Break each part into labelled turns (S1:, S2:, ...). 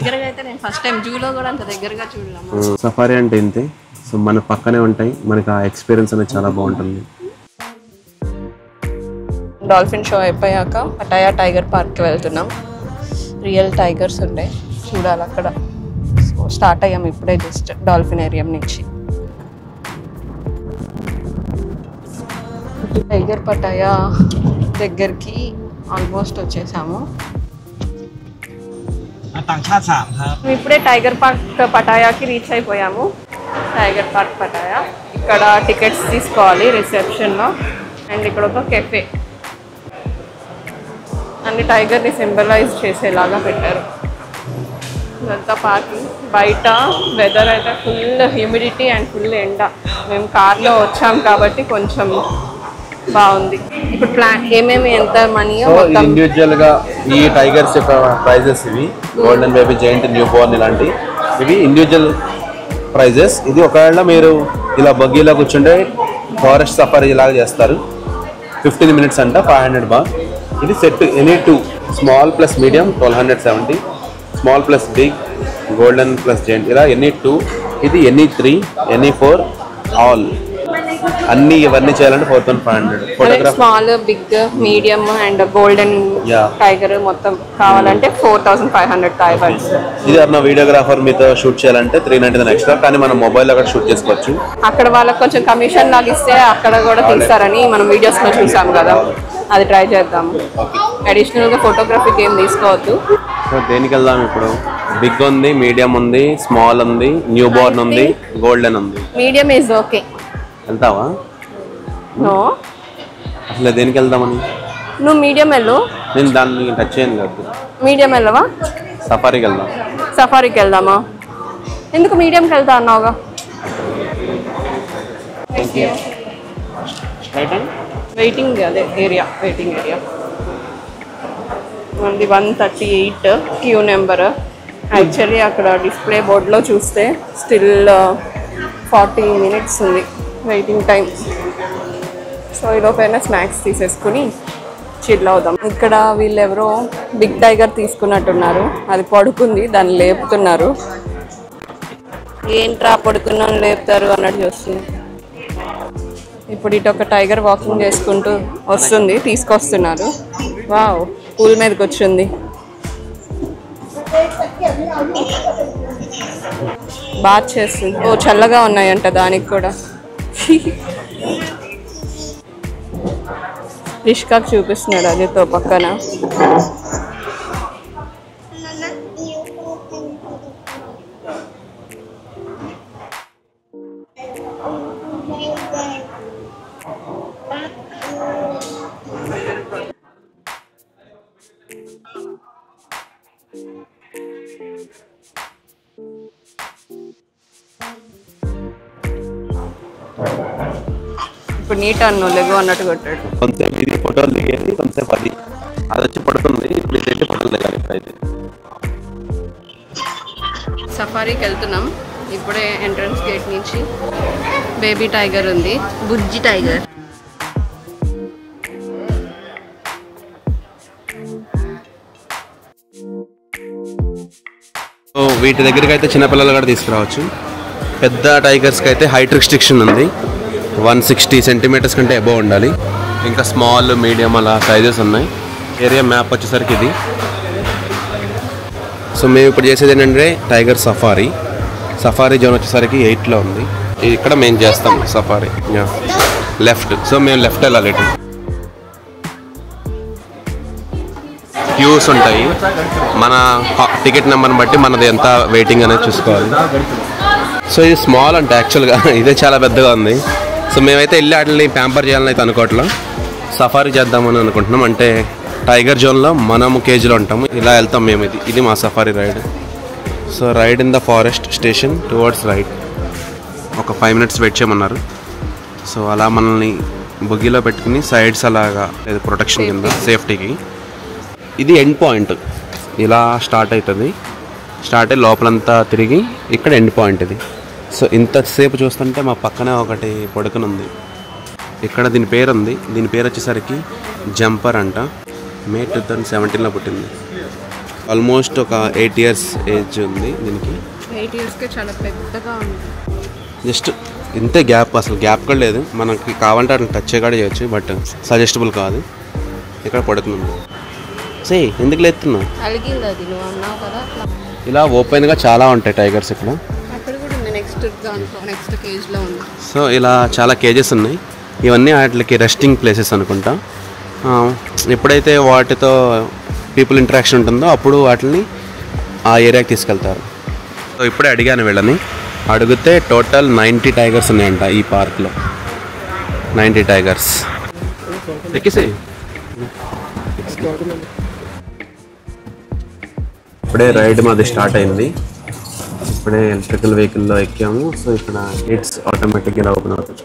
S1: దగ్గరగా అయితే నేను ఫస్ట్ టైం జూలో కూడా అంత దగ్గరగా చూడలేము.
S2: సఫారీ అంటే ఇంతే. సో మన పక్కనే ఉంటాయి, మనకి ఆ ఎక్స్పీరియన్స్ అనేది చాలా బాగుంటుంది.
S1: డాల్ఫిన్ షో అయిపోయాక పటాయా టైగర్ పార్క్కి వెళ్తున్నాం. రియల్ టైగర్స్ ఉంటాయి, చూడాలి అక్కడ. సో స్టార్ట్ అయ్యాం ఇప్పుడే జస్ట్ డాల్ఫినేరియం నుంచి. టైగర్ పటాయా దగ్గరికి ఆల్మోస్ట్ వచ్చేసాము. ఇప్పుడే టైగర్ పార్క్ పటాయాకి రీచ్ అయిపోయాము. టైగర్ పార్క్ పటాయా, ఇక్కడ టికెట్స్ తీసుకోవాలి రిసెప్షన్లో. అండ్ ఇక్కడ ఒక కెఫే, అన్ని టైగర్ని సింబలైజ్ చేసేలాగా పెట్టారు. ఇదంతా పార్కింగ్. బయట వెదర్ అయితే ఫుల్ హ్యూమిడిటీ అండ్ ఫుల్ ఎండ. మేము కార్లో వచ్చాం కాబట్టి కొంచెం బాగుంది. ఇప్పుడు ప్లాన్ ఏమేమి ఎంత మనీయో
S2: ఇండివిజువల్ గా ఈ టైగర్స్ యొక్క ప్రైజెస్ ఇవి. Golden baby, giant, new Born ఇలాంటి ఇవి ఇండివిజువల్ ప్రైజెస్. ఇది ఒకవేళ మీరు ఇలా బగ్గీలో కూర్చుంటే ఫారెస్ట్ సఫారీ ఇలాగ చేస్తారు. 15 minutes అంట, 500 బార్. ఇది set any 2, small plus medium 1270, small plus big, golden plus giant ఇలా ఎనీ 2. ఇది ఎనీ 3, ఎనీ 4 ఆల్. అన్ని ఇవన్నీ చేయాలంటే 4500. Photograph
S1: small, big, medium and golden tiger మొత్తం కావాలంటే 4500 టైగర్స్.
S2: ఇది అన్న వీడియోగ్రాఫర్ మీతో షూట్ చేయాలంటే 399 ఎక్స్ట్రా. కానీ మనం మొబైల్ అక్కడ షూట్ చేసుకోవచ్చు. అక్కడ
S1: వాళ్ళకి కొంచెం కమిషన్ లాగా ఇస్తే అక్కడ కూడా తీస్తారని మనం వీడియోస్ లో చూసాం కదా, అది ట్రై చేద్దాము. అడిషనల్ గా ఫోటోగ్రఫీకి ఏం తీసుకోవద్దు.
S2: సో దేనికి వెళ్దాం ఇప్పుడు? బిగ్ ఉంది, మీడియం ఉంది, స్మాల్ ఉంది, న్యూ బోర్న్ ఉంది, గోల్డెన్ ఉంది.
S1: Medium is okay.
S2: వెళ్తావా?
S1: నో,
S2: అసలు దేనికి వెళ్దామని?
S1: నువ్వు మీడియం వెళ్ళు.
S2: నేను దాన్ని టచ్ చేయను కదా.
S1: మీడియం వెళ్ళవా?
S2: సఫారీకి వెళ్దాం.
S1: సఫారీకి వెళ్దామా? ఎందుకు మీడియంకి వెళ్తా అన్నావుగా? వెయిటింగ్ అదే ఏరియా, వెయిటింగ్ ఏరియా. మనది 138 క్యూ నెంబర్. యాక్చువల్లీ అక్కడ డిస్ప్లే బోర్డులో చూస్తే స్టిల్ 40 minutes ఉంది వెయిటింగ్ టైం. సో ఈలోపైన స్నాక్స్ తీసేసుకుని చిల్ అవుదాం. ఇక్కడ వీళ్ళు ఎవరో బిగ్ టైగర్ తీసుకున్నట్టున్నారు, అది పడుకుంది, దాన్ని లేపుతున్నారు. ఏంట్రా పడుకున్నాను లేపుతారు అన్నట్టు చూస్తుంది. ఇప్పుడు ఇటు ఒక టైగర్ వాకింగ్ చేసుకుంటూ వస్తుంది, తీసుకొస్తున్నారు. వావ్, పూల్ మీదకి వచ్చింది. బాత్ చేస్తుంది. ఓ చల్లగా ఉన్నాయంట దానికి కూడా. రిష్కాకి చూపిస్తున్నాడు అదితో పక్కన. ఇప్పుడు నీట్ అన్ను లెగు అన్నట్టు కొట్టాడు.
S2: కొంతసేపు ఇది ఫోటోలు దిగేది, కొంతసేపు అది వచ్చి పడుతుంది. ఇప్పుడు ఇదైతే ఫోటోలు దిగాలి. అయితే
S1: సఫారీకి వెళ్తున్నాం. ఇప్పుడే ఎంట్రన్స్ గేట్ నుంచి బేబీ టైగర్ ఉంది, బుజ్జి టైగర్.
S2: వీటి దగ్గరికి అయితే చిన్నపిల్లలు కూడా తీసుకురావచ్చు. పెద్ద టైగర్స్కి అయితే హైట్ రిస్ట్రిక్షన్ ఉంది, 160 centimeters కంటే అబోవ్ ఉండాలి. ఇంకా స్మాల్, మీడియం అలా సైజెస్ ఉన్నాయి. ఏరియా మ్యాప్ వచ్చేసరికి ఇది. సో మేము ఇప్పుడు చేసేది ఏంటంటే టైగర్ సఫారీ. సఫారీ జోన్ వచ్చేసరికి 8లో ఉంది. ఇక్కడ మేము చేస్తాం సఫారీ లెఫ్ట్. సో మేము లెఫ్ట్ వెళ్ళాలి. క్యూస్ ఉంటాయి, మన టికెట్ నెంబర్ని బట్టి మనది ఎంత వెయిటింగ్ అనేది చూసుకోవాలి. సో ఇది స్మాల్ అంటే యాక్చువల్గా ఇదే చాలా పెద్దగా ఉంది. సో మేమైతే వెళ్ళి వాటిని ప్యాంపర్ చేయాలని అయితే అనుకోవట్లా, సఫారీ చేద్దామని అనుకుంటున్నాం. అంటే టైగర్ జోన్లో మనము కేజీలో ఉంటాము, ఇలా వెళ్తాం మేము. ఇది మా safari ride. So ride in the forest station towards right. ఒక 5 minutes వెయిట్ చేయమన్నారు. సో అలా మనల్ని బొగ్గిలో పెట్టుకుని సైడ్స్ అలాగా ప్రొటెక్షన్ కింద సేఫ్టీకి. ఇది ఎండ్ పాయింట్. ఇలా స్టార్ట్ అవుతుంది. స్టార్ట్ అయ్యి లోపలంతా తిరిగి ఇక్కడ ఎండ్ పాయింట్ ఇది. సో ఇంతసేపు చూస్తుంటే మా పక్కనే ఒకటి పడుకునుంది. ఇక్కడ దీని పేరు ఉంది. దీని పేరు వచ్చేసరికి జంపర్ అంట. మే 2017లో పుట్టింది. ఆల్మోస్ట్ ఒక 8 years ఏజ్ ఉంది దీనికి.
S1: 8 yearsకే చాలా పెద్దగా ఉంది.
S2: జస్ట్ ఇంతే గ్యాప్, అసలు గ్యాప్ కూడా లేదు. మనకి కావాలంటే అట్లా టచ్ కూడా చేయొచ్చు, బట్ సజెస్టబుల్ కాదు. ఇక్కడ పడుతుంది. సే ఎందుకు లేస్తున్నావు? ఇలా ఓపెన్గా చాలా ఉంటాయి టైగర్స్ ఇక్కడ. సో ఇలా చాలా కేజెస్ ఉన్నాయి. ఇవన్నీ వాటికి రెస్టింగ్ ప్లేసెస్ అనుకుంటా. ఎప్పుడైతే వాటితో పీపుల్ ఇంటరాక్షన్ ఉంటుందో అప్పుడు వాటిని ఆ ఏరియాకి తీసుకెళ్తారు. సో ఇప్పుడే అడిగాను వీళ్ళని, అడిగితే టోటల్ 90 టైగర్స్ ఉన్నాయంట ఈ పార్క్లో. 90 టైగర్స్. ఎక్కిసాయి. ఇప్పుడే రైడ్ మాది స్టార్ట్ అయింది. ఇప్పుడే ఎలక్ట్రికల్ వెహికల్లో ఎక్కాము. సో ఇక్కడ గేట్స్ ఆటోమేటిక్గా ఇలా ఓపెన్ అవుతుంది.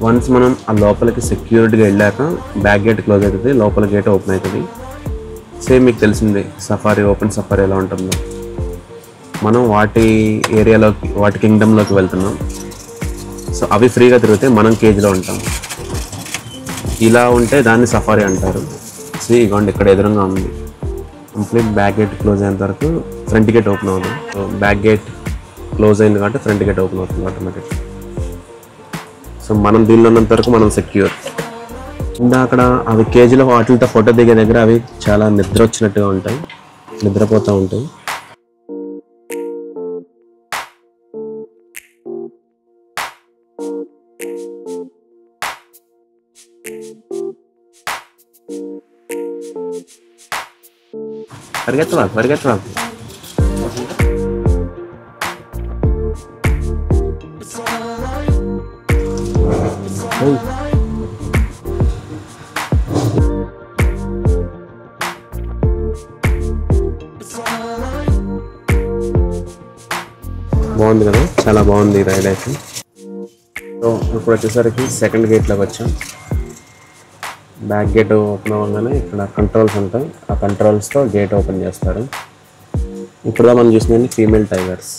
S2: వన్స్ మనం ఆ లోపలికి సెక్యూరిటీగా వెళ్ళాక బ్యాక్ గేట్ క్లోజ్ అవుతుంది, లోపల గేట్ ఓపెన్ అవుతుంది. సేమ్ మీకు తెలిసింది సఫారీ, ఓపెన్ సఫారీ ఎలా ఉంటుందో. మనం వాటి ఏరియాలోకి, వాటి కింగ్డమ్లోకి వెళ్తున్నాం. సో అవి ఫ్రీగా తిరిగితే మనం కేజ్లో ఉంటాం. ఇలా ఉంటే దాన్ని సఫారీ అంటారు. సో ఇగోండి ఇక్కడ ఎదురుగా ఉంది. కంప్లీట్ బ్యాక్ గేట్ క్లోజ్ అయ్యేంత వరకు ఫ్రంట్ గేట్ ఓపెన్ అవుతుంది. సో బ్యాక్ గేట్ క్లోజ్ అయింది కాబట్టి ఫ్రంట్ గేట్ ఓపెన్ అవుతుంది ఆటోమేటిక్. సో మనం దీనిలో ఉన్నంత వరకు మనం సెక్యూర్. ఇంకా అక్కడ అవి కేజీలో వాటితో ఫోటో దిగే దగ్గర అవి చాలా నిద్ర వచ్చినట్టుగా ఉంటాయి, నిద్రపోతూ ఉంటాయి. పరిగెత్తవా పరిగెత్తవా. బాగుంది కదా, చాలా బాగుంది రైడ్ అయితే. సో ఇప్పుడు వచ్చేసరికి సెకండ్ గేట్లోకి వచ్చాం. బ్యాక్ గేట్ ఓపెన్ అవ్వగానే ఇక్కడ కంట్రోల్స్ ఉంటాయి. ఆ కంట్రోల్స్తో గేట్ ఓపెన్ చేస్తారు. ఇప్పుడు మనం చూసినవి ఫీమేల్ టైగర్స్.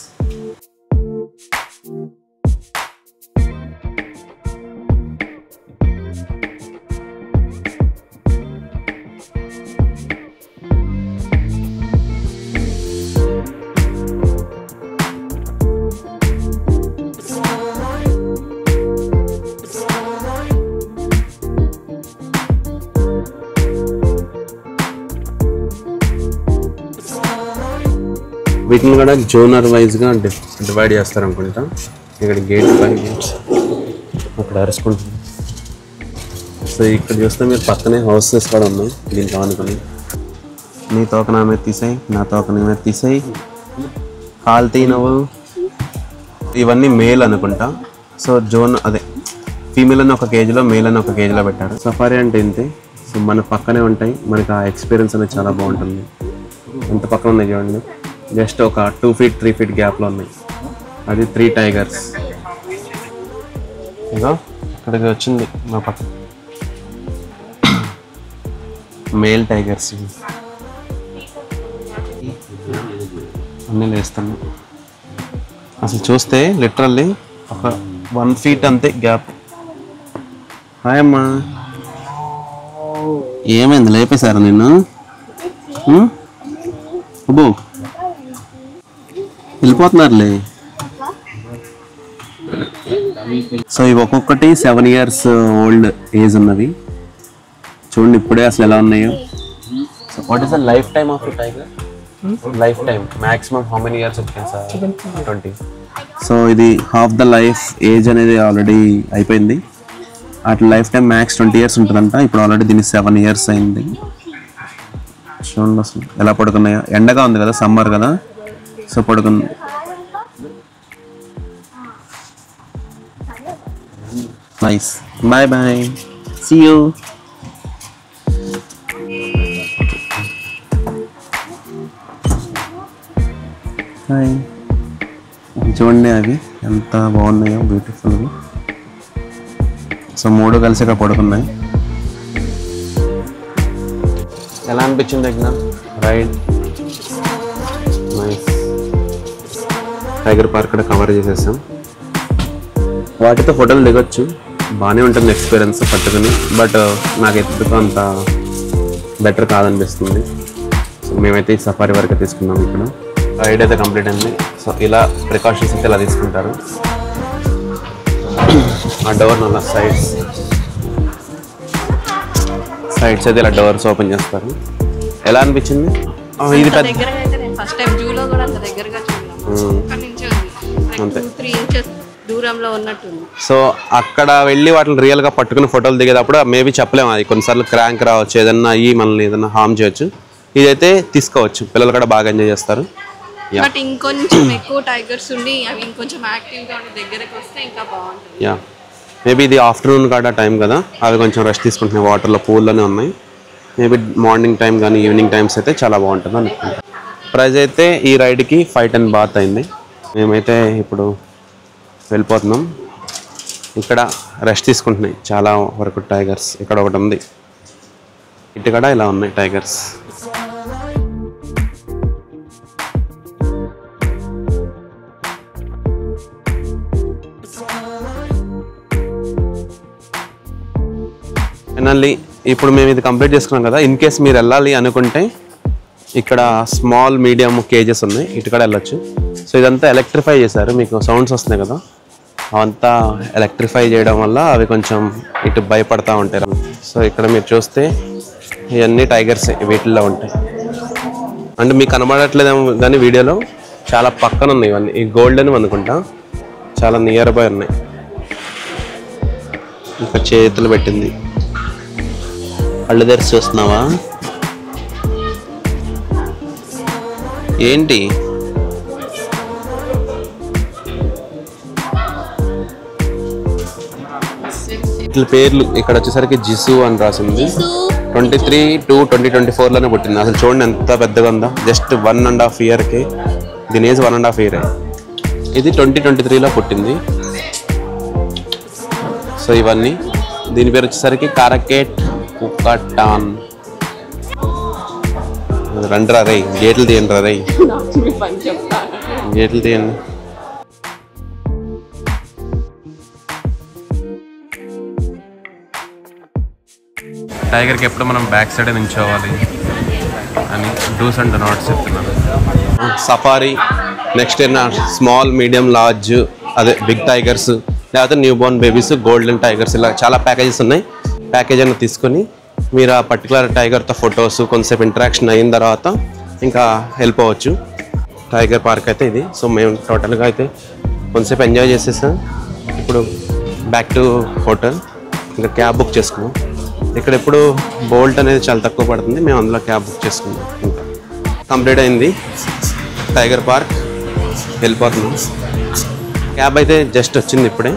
S2: వీటిని కూడా జోనర్ వైజ్గా డివైడ్ చేస్తారు అనుకుంటా. ఇక్కడ గేట్ పై గేట్స్ అక్కడ అరుచుకుంటుంది. సో ఇక్కడ చూస్తే మీరు పక్కనే హౌసెస్ కూడా ఉన్నాయి దీనికి ఆనుకొని. నీ తోక నా మీద తీసాయి, నా తోక నీ మీద తీసాయి, కాలు తీనవు. ఇవన్నీ మేల్ అనుకుంటా. సో జోన్ అదే ఫీమేల్ అని ఒక కేజీలో, మేల్ అని ఒక కేజీలో పెట్టారు. సఫారీ అంటే ఇంతే. సో మన పక్కనే ఉంటాయి, మనకి ఆ ఎక్స్పీరియన్స్ అనేది చాలా బాగుంటుంది. ఎంత పక్కన ఉన్నాయి చూడండి, జస్ట్ ఒక 2 feet 3 feet గ్యాప్లో ఉన్నాయి. అది 3 టైగర్స్. ఇదో ఇక్కడికి వచ్చింది మా పక్క మేల్ టైగర్స్. అన్నీ లేస్తున్నాయి. అసలు చూస్తే లిటరల్లీ ఒక 1 feet అంతే గ్యాప్. హాయ్ అమ్మా, ఏమైంది లేపేశారా నిన్ను? అబ్బో వెళ్ళిపోతున్నారులే. సో ఇవి ఒక్కొక్కటి 7 years ఓల్డ్ ఏజ్ ఉన్నవి. చూడండి ఇప్పుడే అసలు ఎలా ఉన్నాయో. So what is the life time of tiger? Life time maximum how many years ఉంటుంది సార్? 20. సో ఇది హాఫ్ ద లైఫ్ ఏజ్ అనేది ఆల్రెడీ అయిపోయింది. అట్లా లైఫ్ టైం మ్యాక్స్ 20 years ఉంటుందంట. ఇప్పుడు ఆల్రెడీ దీనికి 7 years అయింది. చూడండి అసలు ఎలా పడుకున్నాయో. ఎండగా ఉంది కదా, సమ్మర్ కదా, సో పడుకుంది. Nice. Bye bye, see you. Hi. చూడండి అవి ఎంత బాగున్నాయో, బ్యూటిఫుల్గా. సో 3 కలిసి ఇక్కడ పడుకున్నాయి. ఎలా అనిపించింది దగ్గర రైడ్? నైస్. టైగర్ పార్క్ కూడా కవర్ చేసేసాం. వాటితో ఫోటోలు దిగొచ్చు, బాగానే ఉంటుంది ఎక్స్పీరియన్స్ పట్టుకుని. బట్ నాకు ఎందుకు అంత బెటర్ కాదనిపిస్తుంది. సో మేమైతే ఈ సఫారీ వరకు తీసుకున్నాం. ఇక్కడ రైడ్ అయితే కంప్లీట్ అయింది. సో ఇలా ప్రికాషన్స్ అయితే ఇలా తీసుకుంటారు. ఆ డోర్ ఉన్న సైడ్స్ అయితే ఇలా డోర్స్ ఓపెన్ చేస్తారు. ఎలా అనిపించింది? ఇది పెద్ద
S1: ఫస్ట్ టైం జూలో కూడా అంత దగ్గరగా
S2: అంతే
S1: 3 ఇంచెస్ దూరంలో ఉన్నట్టుంది.
S2: సో అక్కడ వెళ్ళి వాటిని రియల్గా పట్టుకుని ఫోటోలు దిగేటప్పుడు మేబీ చెప్పలేము, అది కొన్నిసార్లు క్రాంక్ రావచ్చు, ఏదన్నా మనల్ని ఏదన్నా హార్మ్ చేయొచ్చు. ఇదైతే తీసుకోవచ్చు, పిల్లలు కూడా బాగా ఎంజాయ్ చేస్తారు.
S1: బట్ ఇంకొంచెం ఎక్కువ టైగర్స్ ఉండి అవి ఇంకొంచెం యాక్టివ్గా ఉండి దగ్గరకు వస్తే ఇంకా బాగుంటుంది.
S2: యా మేబీ ఇది ఆఫ్టర్నూన్ కాడ టైం కదా, అవి కొంచెం రెస్ట్ తీసుకుంటున్నాయి, వాటర్లో పూల్లోనే ఉన్నాయి. మేబీ మార్నింగ్ టైం కానీ ఈవినింగ్ టైమ్స్ అయితే చాలా బాగుంటుంది అనుకుంటున్నాను. ప్రైస్ అయితే ఈ రైడ్కి 510 బాత్ అయింది. మేమైతే ఇప్పుడు వెళ్ళిపోతున్నాం. ఇక్కడ రెస్ట్ తీసుకుంటున్నాయి చాలా వరకు టైగర్స్. ఇక్కడ ఒకటి ఉంది, ఇటు కూడా ఇలా ఉన్నాయి టైగర్స్. ఫైనల్లీ ఇప్పుడు మేము ఇది కంప్లీట్ చేసుకున్నాం కదా. ఇన్ కేస్ మీరు వెళ్ళాలి అనుకుంటే ఇక్కడ స్మాల్ మీడియం కేజెస్ ఉన్నాయి, ఇటు కూడా వెళ్ళొచ్చు. సో ఇదంతా ఎలక్ట్రిఫై చేశారు, మీకు సౌండ్స్ వస్తున్నాయి కదా, అవంతా ఎలక్ట్రిఫై చేయడం వల్ల అవి కొంచెం ఇటు భయపడతా ఉంటారు. సో ఇక్కడ మీరు చూస్తే ఇవన్నీ టైగర్స్ వీటిల్లో ఉంటాయి. అంటే మీకు కనబడట్లేదేమో కానీ వీడియోలో చాలా పక్కన ఉన్నాయి ఇవన్నీ. ఈ గోల్డెన్ అనుకుంటా, చాలా నియర్ బై ఉన్నాయి. ఇంకా చేతులు పెట్టింది, కళ్ళు తెరిచి చూస్తున్నావా ఏంటి? వీటి పేర్లు ఇక్కడ వచ్చేసరికి జిసు అని రాసింది. 23 to 2024లోనే పుట్టింది. అసలు చూడండి ఎంత పెద్దగా ఉందో. జస్ట్ 1.5 yearకి, దీని ఏజ్ 1.5 year. ఇది 2023లో పుట్టింది. సో ఇవన్నీ దీని పేరు వచ్చేసరికి కారకేట్ కుకటాన్. రండ్రా రై, గేట్లు తీయండి రా రై, గేట్లు తీయండి. టైగర్కి ఎప్పుడు మనం బ్యాక్ సైడ్ నించోవాలి అని డూస్ అండ్ నాట్స్ చెప్తున్నాను. Safari, next small, medium, large, అదే బిగ్ టైగర్స్, లేకపోతే new Born babies, golden tigers, ఇలా చాలా ప్యాకేజెస్ ఉన్నాయి. ప్యాకేజ్ అని తీసుకొని మీరు ఆ పర్టికులర్ టైగర్తో ఫొటోస్ కొంతసేపు ఇంటరాక్షన్ అయిన తర్వాత ఇంకా వెళ్ళిపోవచ్చు. టైగర్ పార్క్ అయితే ఇది. సో మేము టోటల్గా అయితే కొంతసేపు ఎంజాయ్ చేసేసాం. ఇప్పుడు బ్యాక్ టు హోటల్. ఇంకా క్యాబ్ బుక్ చేసుకున్నాం. ఇక్కడ ఎప్పుడు బోల్ట్ అనేది చాలా తక్కువ పడుతుంది, మేము అందులో క్యాబ్ బుక్ చేసుకున్నాం. ఇంకా కంప్లీట్ అయింది టైగర్ పార్క్, వెళ్ళిపోతున్నాం. క్యాబ్ అయితే జస్ట్ వచ్చింది ఇప్పుడే.